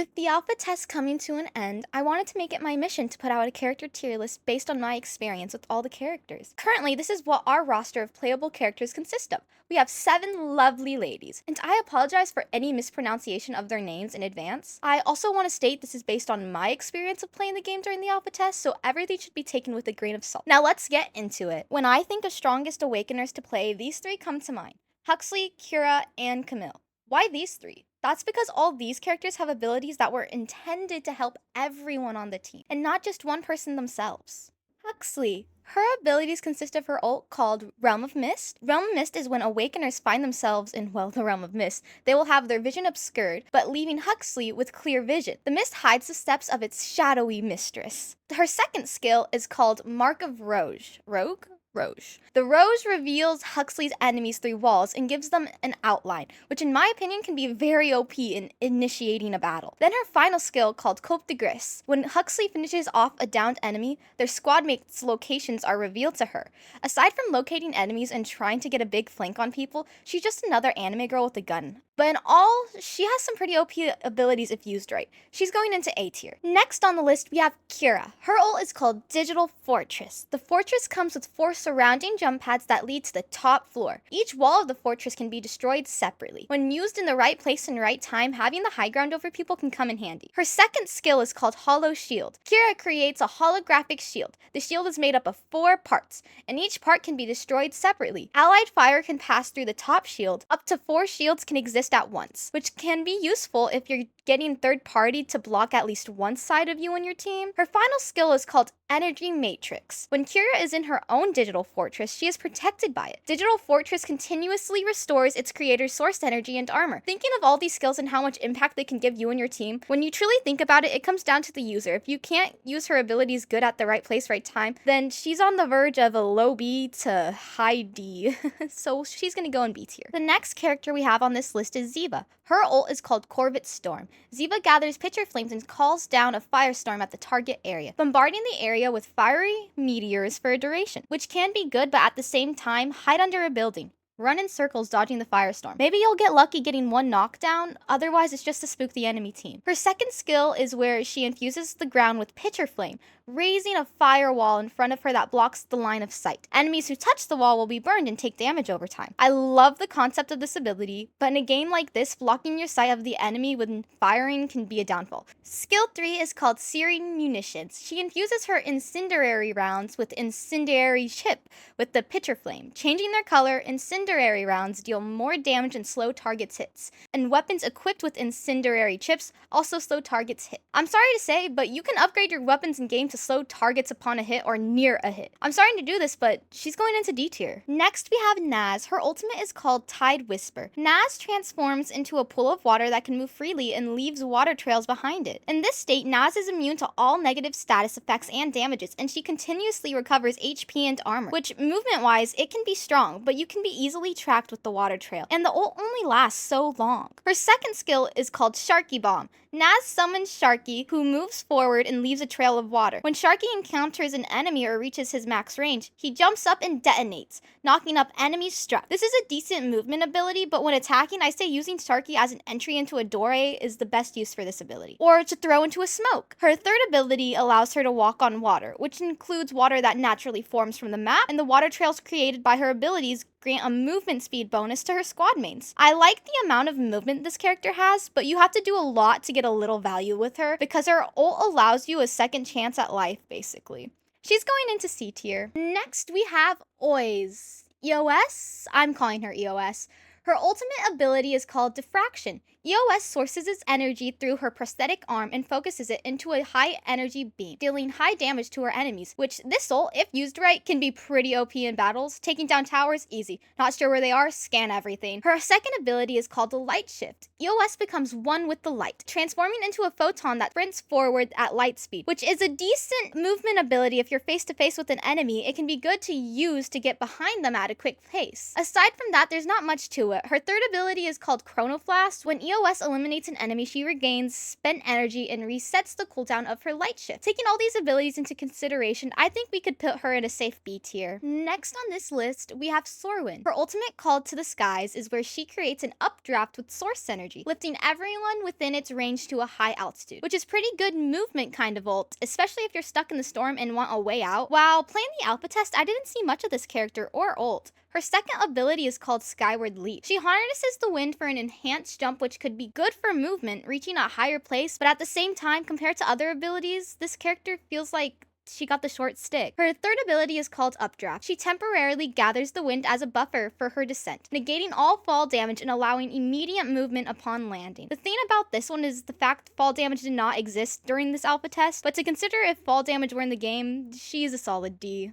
With the alpha test coming to an end, I wanted to make it my mission to put out a character tier list based on my experience with all the characters. Currently, this is what our roster of playable characters consists of. We have 7 lovely ladies, and I apologize for any mispronunciation of their names in advance. I also want to state this is based on my experience of playing the game during the alpha test, so everything should be taken with a grain of salt. Now let's get into it. When I think of strongest awakeners to play, these 3 come to mind: Huxley, Kira, and Camille. Why these 3? That's because all these characters have abilities that were intended to help everyone on the team, and not just one person themselves. Huxley. Her abilities consist of her ult called Realm of Mist. Realm of Mist is when Awakeners find themselves in, well, the Realm of Mist. They will have their vision obscured, but leaving Huxley with clear vision. The mist hides the steps of its shadowy mistress. Her second skill is called Mark of Roge. Rogue? Roge. The Roge reveals Huxley's enemies through walls and gives them an outline, which in my opinion can be very OP in initiating a battle. Then her final skill, called Coupe de Grace. When Huxley finishes off a downed enemy, their squad mates' locations are revealed to her. Aside from locating enemies and trying to get a big flank on people, she's just another anime girl with a gun. But in all, she has some pretty OP abilities if used right. She's going into A tier. Next on the list, we have Kira. Her ult is called Digital Fortress. The fortress comes with 4 surrounding jump pads that lead to the top floor. Each wall of the fortress can be destroyed separately. When used in the right place and right time, having the high ground over people can come in handy. Her second skill is called Hollow Shield. Kira creates a holographic shield. The shield is made up of 4 parts, and each part can be destroyed separately. Allied fire can pass through the top shield. Up to 4 shields can exist at once, which can be useful if you're getting third party to block at least one side of you and your team. Her final skill is called Energy Matrix. When Kira is in her own digital fortress, she is protected by it. Digital Fortress continuously restores its creator's source energy and armor. Thinking of all these skills and how much impact they can give you and your team, when you truly think about it, it comes down to the user. If you can't use her abilities good at the right place, right time, then she's on the verge of a low B to high D. So she's gonna go in B tier. The next character we have on this list is Ziva. Her ult is called Corvette Storm. Ziva gathers pitcher flames and calls down a firestorm at the target area, bombarding the area with fiery meteors for a duration, which can be good, but at the same time, hide under a building. Run in circles dodging the firestorm. Maybe you'll get lucky getting one knockdown, otherwise it's just to spook the enemy team. Her second skill is where she infuses the ground with pitcher flame, raising a firewall in front of her that blocks the line of sight. Enemies who touch the wall will be burned and take damage over time. I love the concept of this ability, but in a game like this, blocking your sight of the enemy when firing can be a downfall. Skill 3 is called Searing Munitions. She infuses her incendiary rounds with incendiary chip with the pitcher flame. Changing their color, incendiary rounds deal more damage and slow targets hits, and weapons equipped with incendiary chips also slow targets hit. I'm sorry to say, but you can upgrade your weapons in game to slow targets upon a hit or near a hit. I'm starting to do this, but she's going into D tier. Next we have Naz. Her ultimate is called Tide Whisper. Naz transforms into a pool of water that can move freely and leaves water trails behind it. In this state, Naz is immune to all negative status effects and damages, and she continuously recovers HP and armor, which movement-wise, it can be strong, but you can be easily tracked with the water trail, and the ult only lasts so long. Her second skill is called Sharky Bomb. Naz summons Sharky, who moves forward and leaves a trail of water. When Sharky encounters an enemy or reaches his max range, he jumps up and detonates, knocking up enemies struck. This is a decent movement ability, but when attacking, I say using Sharky as an entry into a doorway is the best use for this ability, or to throw into a smoke. Her third ability allows her to walk on water, which includes water that naturally forms from the map, and the water trails created by her abilities grant a movement speed bonus to her squad mates. I like the amount of movement this character has, but you have to do a lot to get a little value with her because her ult allows you a second chance at life, basically. She's going into C tier. Next, we have Oiz. EOS? I'm calling her EOS. Her ultimate ability is called Diffraction. EOS sources its energy through her prosthetic arm and focuses it into a high energy beam, dealing high damage to her enemies, which this ult, if used right, can be pretty OP in battles. Taking down towers, easy. Not sure where they are? Scan everything. Her second ability is called the Light Shift. EOS becomes one with the light, transforming into a photon that sprints forward at light speed, which is a decent movement ability if you're face to face with an enemy. It can be good to use to get behind them at a quick pace. Aside from that, there's not much to it. Her third ability is called Chronoflast. When EOS eliminates an enemy, she regains spent energy and resets the cooldown of her light shift. Taking all these abilities into consideration, I think we could put her in a safe B tier. Next on this list, we have Sorn. Her ultimate, Called to the Skies, is where she creates an updraft with source energy, lifting everyone within its range to a high altitude, which is pretty good movement kind of ult, especially if you're stuck in the storm and want a way out. While playing the alpha test, I didn't see much of this character or ult. Her second ability is called Skyward Leap. She harnesses the wind for an enhanced jump, which could be good for movement, reaching a higher place, but at the same time, compared to other abilities, this character feels like she got the short stick. Her third ability is called Updraft. She temporarily gathers the wind as a buffer for her descent, negating all fall damage and allowing immediate movement upon landing. The thing about this one is the fact fall damage did not exist during this alpha test, but to consider if fall damage were in the game, she is a solid D.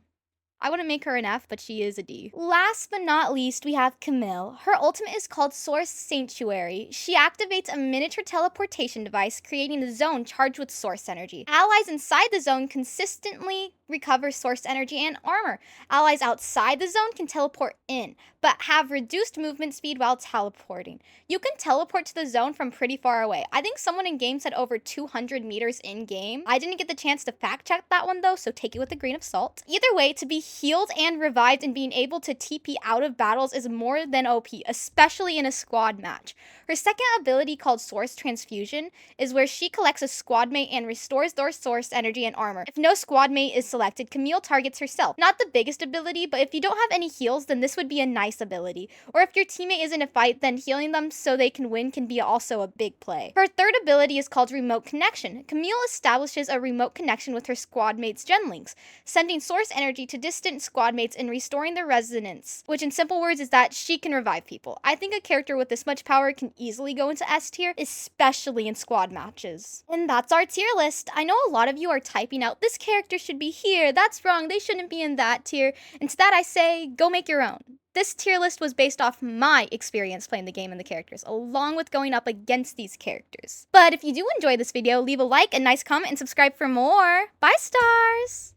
I wouldn't make her an F, but she is a D. Last but not least, we have Camille. Her ultimate is called Source Sanctuary. She activates a miniature teleportation device, creating a zone charged with source energy. Allies inside the zone consistently recover source energy and armor. Allies outside the zone can teleport in, but have reduced movement speed while teleporting. You can teleport to the zone from pretty far away. I think someone in game said over 200 meters in game. I didn't get the chance to fact check that one though, so take it with a grain of salt. Either way, to be healed and revived and being able to TP out of battles is more than OP, especially in a squad match. Her second ability, called Source Transfusion, is where she collects a squad mate and restores their source energy and armor. If no squad mate is selected, Camille targets herself. Not the biggest ability, but if you don't have any heals, then this would be a nice ability. Or if your teammate is in a fight, then healing them so they can win can be also a big play. Her third ability is called Remote Connection. Camille establishes a remote connection with her squad mates' genlings, sending source energy to distant squad mates and restoring their resonance, which in simple words is that she can revive people. I think a character with this much power can easily go into S tier, especially in squad matches. And that's our tier list. I know a lot of you are typing out, this character should be here, that's wrong, they shouldn't be in that tier, and to that I say, go make your own. This tier list was based off my experience playing the game and the characters, along with going up against these characters. But if you do enjoy this video, leave a like, a nice comment, and subscribe for more. Bye, stars!